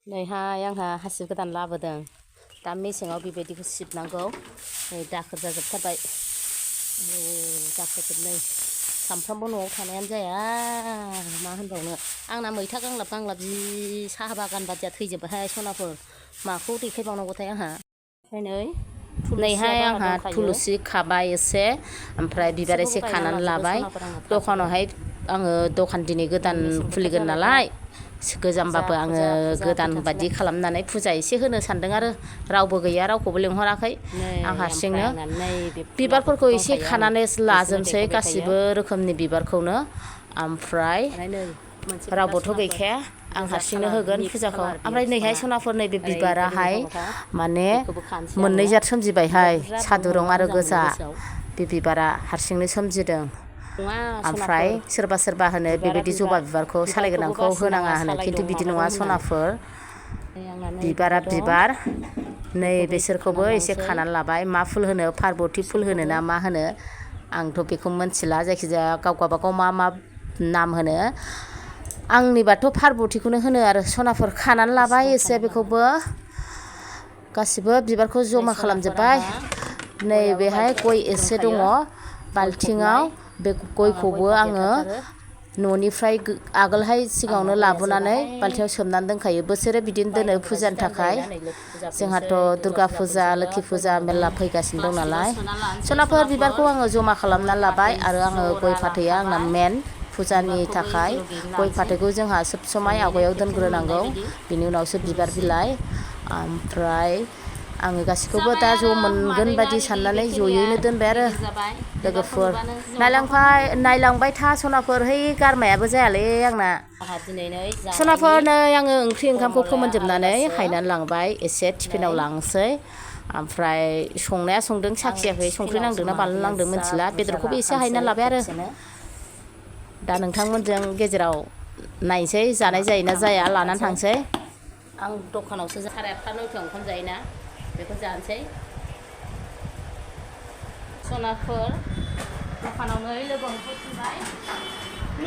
नैहाय आंहा हासिब गोदान लाबोदों दा मेसेङाव बेबायदिखौ सिबनांगौ नै दाखोर जाजोबथारबाय दाखोरफोर नै सामफ्रामबो न'आव थानायानो जाया मा होनबावनो आंना मैथा गांलाब गांलाब जि साहा बागान बादिया थैजोबबायहाय सनाफोर माखौ देखायबावनांगौथाय आंहा नैहाय आंहा थुलुसि खाबाय एसे ओमफ्राय बिबार एसे खानानै लाबाय दखानावहाय आङो दखान दिनै गोदान खुलिगोन नालाय गोजामबाबो आङो गोदान बादि खालामनानै फुजा एसे होनो सानदों आरो रावबो गैया रावखौबो लेंहराखै आं हारसिंनो बिबारफोरखौ एसे खानानै लाजोबसै गासिबो रोखोमनि बिबारखौनो ओमफ्राय रावबोथ' गैखाया आं हारसिंनो होगोन फुजाखौ ओमफ्राय नैहाय सनाफोर नैबे बिबाराहाय माने मोननै जात सोमजिबायहाय सादुरं आरो गोजा बे बिबारा हारसिंनो सोमजिदों ओमफ्राय सोरबा सोरबा होनो बेबायदि जबा बिबारखौ सालाय गोनांखौ होनाङा होनो खिन्थु बिदि नङा सनाफोर बिबारा बिबार नै बेसोरखौबो एसे खानानै लाबाय मा फुल होनो पार्बति फुल होनो ना मा होनो आंथ' बेखौ मिथिला जायखिजाया गाव गावबागाव मा मा नाम होनो आंनिबाथ' पार्बतिखौनो होनो आरो सनाफोर खानानै लाबाय एसे बेखौबो गासिबो बिबारखौ जमा खालामजोब्बाय नै बेहाय गय एसे दङ बाल्थिङाव बे गयखौबो आङो न'निफ्राय आगोलहाय सिगाङावनो लाबोनानै बाल्थिङाव सोमनानै दोनखायो बोसोरे बिदिनो दोनो फुजानि थाखाय जोंहाथ' दुर्गा फुजा लोखि फुजा मेरला फैगासिनो दं नालाय सनाफोर बिबारखौ आङो जमा खालामना लाबाय आरो आङो गय फाथैया आंना मेन फुजानि थाखाय गय फाथैखौ जोंहा सब समाय आवगायाव दोनग्रोनांगौ बिनि उनावसो बिबार बिलाइ ओमफ्राय आङो गासिखौबो दा ज' मोनगोन बादि साननानै ज'यैनो दोनबाय आरो लोगोफोर नायलांबाय था सनाफोर है गारमायाबो जायालै आंना सनाफोर नै आङो ओंखामखौ फोमोनजोबनानै हायनानै लांबाय एसे टिफिनाव लांसै ओमफ्राय संनाया संदों साखियाखै संख्रि नांदोंना बानलु नांदों मिथिला बेदरखौबो एसे हायनानै लाबाय आरो दा नोंथांमोनजों गेजेराव नायनोसै जानाय जायोना जाया लानानै थांसै आं दखानावसो 8:30 9:00 ओंखाम जायोना बेखौ जानोसै सनाफोर दखानावनो लोगो हमफैफिनबाय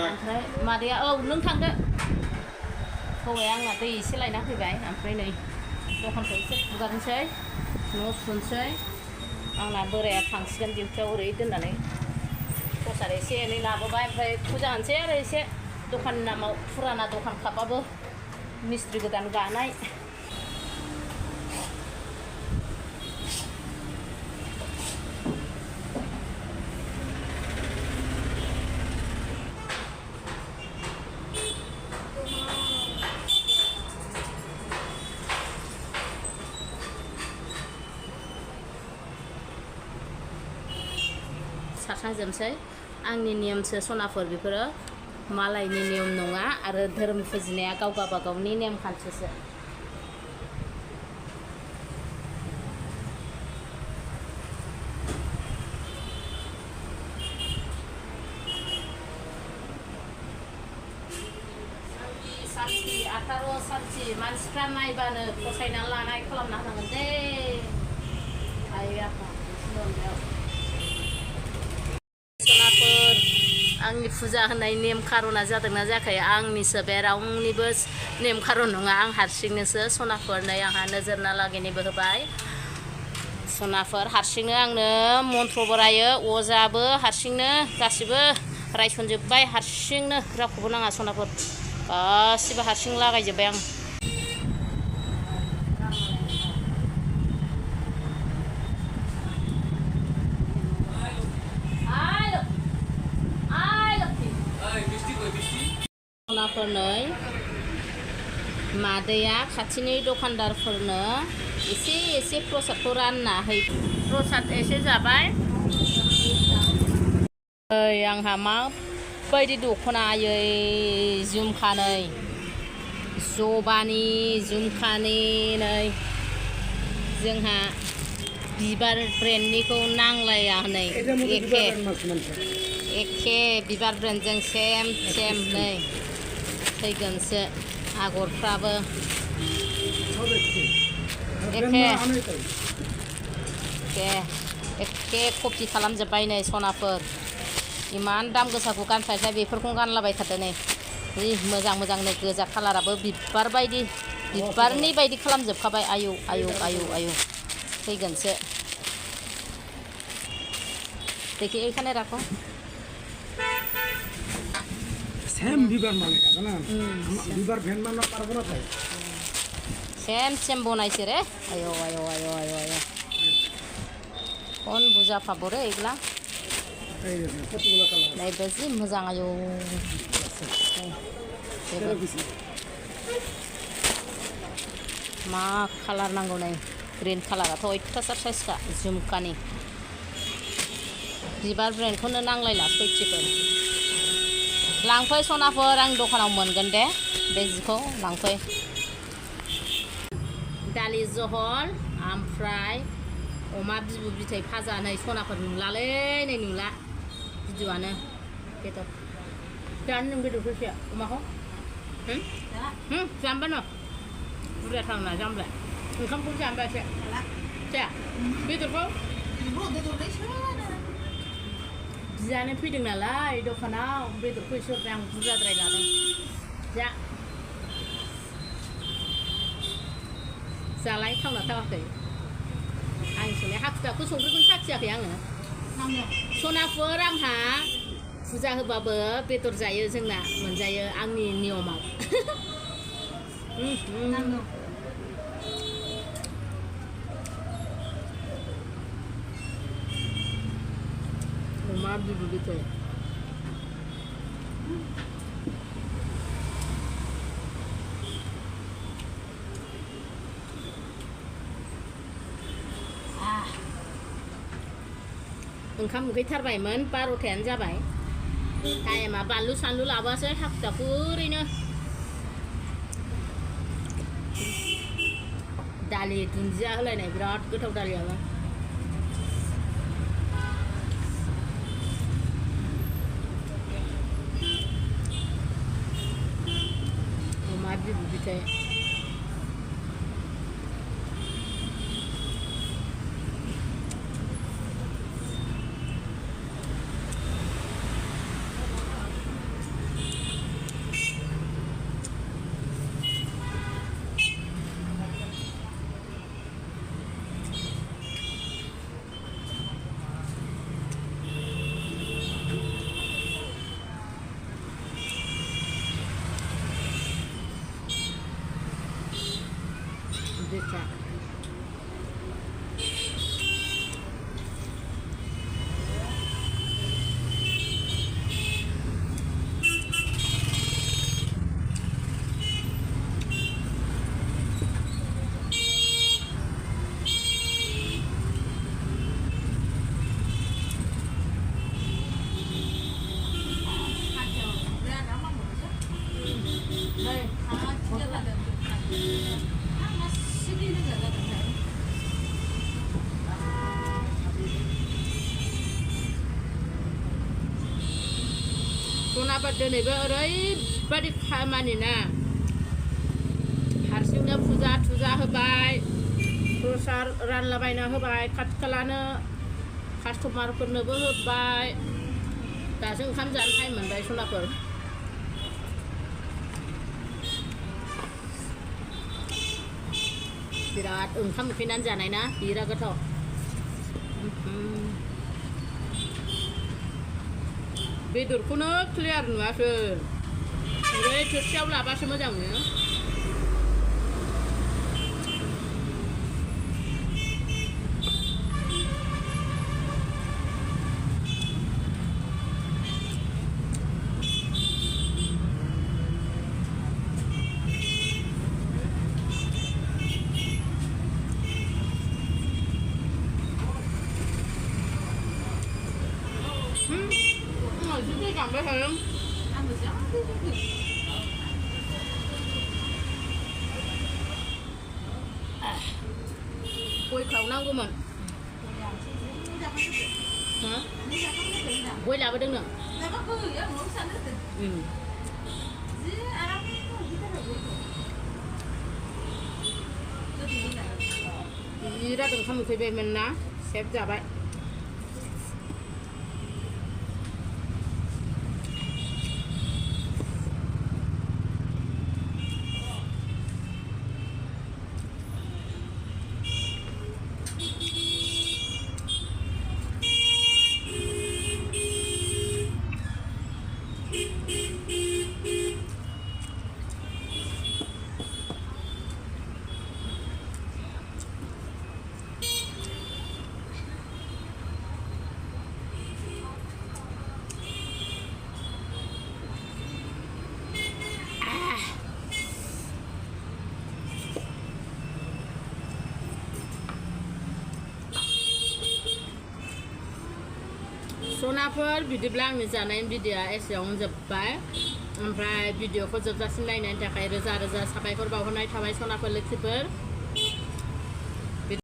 ओमफ्राय मादैया औ नों थांदो हौवाया आंना दै एसे लायना फैबाय ओमफ्राय नै दखानखौ एसे फुगारनोसै न' सुनोसै आंना बोराया थांसिगोन डिउटियाव ओरै दोननानै प्रसाद एसे एनै लाबोबाय ओमफ्राय फुजा होनोसै आरो एसे दखाननि नामाव फुराना दखान खाबाबो मिस्ट्रि गोदान गानाय सारस्रांजोबसै आंनि नियमसो सनाफोर बेफोरो मालायनि नियम नङा आरो धोरोम फुजिनाया गाव गावबागावनि नेमखान्थिसो सान्थि 18 सान्थि मानसिफ्रा नायबानो फसायनानै लानाय खालामना होनांगोन दे आइ आफा सनाफोर आंनि फुजा होनाय नेम खारना जादोंना जायाखै आंनिसो बे रावनिबो नेम खारन नङा आं हारसिंनोसो सनाफोर नै आंहा नोजोर नालागिनिबो होबाय सनाफोर हारसिंनो आंनो मन्त्र बरायो अजाबो हारसिंनो गासिबो रायसनजोब्बाय हारसिंनो रावखौबो नाङा सनाफोर गासिबो हारसिं लागायजोब्बाय आं सनाफोर नै मादैया खाथिनि दखानदारफोरनो एसे एसे प्रसादखौ रानना होयो प्रसाद एसे जाबाय नै आंहा माबायदि दख'ना आयै झुमखानै जबानि झुमखानि नै जोंहा बिबार ब्रेन्डनिखौ नांलाया नै एखे बिबार ब्रेन्डजों सेम नै फैगोनसो आगरफ्राबो एखे कपि खालामजोब्बाय नै सनाफोर इमान दाम गोसाखौ गानस्लायस्लाय बेफोरखौनो गानलाबाय थादो नै जि मोजां मोजां नै गोजा कालाराबो बिबार बायदि बिबारनि बायदि खालामजोबखाबाय आयौ आयौ आयौ आयौ फैगोनसो देखि एखाने राखो सेम बिबार माने ना बिबार भेन माना पारबो ना थाय सेम बनायছে रे आयौ आयौ आयौ आयौ आयौ कौन बुझा पाबो रे एगला नाय बेजि मोजां आयौ मा कालार नांगौ नै ग्रीन कालाराथ' अयथासार साइजखा झुमकानि बिबार ब्रेन्डखौनो नांलायला सयथिबो लांफै सनाफोर आं दखानाव मोनगोन दे बे जिखौ लांफै दालि जहल ओमफ्राय अमा बिबु बिथै भाजा नै सनाफोर नुलालै नै नुला भिडिअ'आनो बेदर जानो नों बेदरखौ एसे अमाखौ जाम्बा न' बुरजा थांना जाम्बाय ओंखामखौ जाम्बा एसे जाया बेदरखौ बियानो फैदों नालाय दखानाव बेदरखौ एसे आं बुरजाद्राय लादों जा जालाय थावना थावाखै आं सोंनाय हाखु दाखु संख्रिखौनो साखियाखै आङो सनाफोर आंहा फुजा होबाबो बेदर जायो जोंना मोनजायो आंनि नियमाव अमा बिबु बिथै ओंखाम उखैथारबायमोन 12थायानो जाबाय टाइमा बानलु सानलु लाबोआसै हाखु दाखु ओरैनो दालि दुन्दिया होलायनाय बिराद गोथाव दालियाबो अमा बिबु बिथै Bisa. सनाफोर दिनैबो ओरैबायदि खामानि ना हारसिंनो फुजा थुजा होबाय प्रसाद रानलाबायना होबाय खाथि खालानो कास्टमारफोरनोबो होबाय दासो ओंखाम जानो टाइम मोनबाय सनाफोर बिराद ओंखाम उखैनानै जानाय ना बिराद गोथाव बेदरखौनो क्लियार नुवासै ओरै थोरसियाव लाबासो मोजां नुयो Cảm thấy quay khẩu nâu của mình hả? Quay lại bên đứng nữa đi ra từng không phải về mình ná xếp ra vậy सनाफोर बिदिब्ला आंनि जानायनि भिडिअ'आ एसेयावनो जोब्बाय ओमफ्राय भिडिअ'खौ जोबजासिम नायनायनि थाखाय रोजा रोजा साबायखर बावहरनाय थाबाय सनाफोर लोक्षिफोर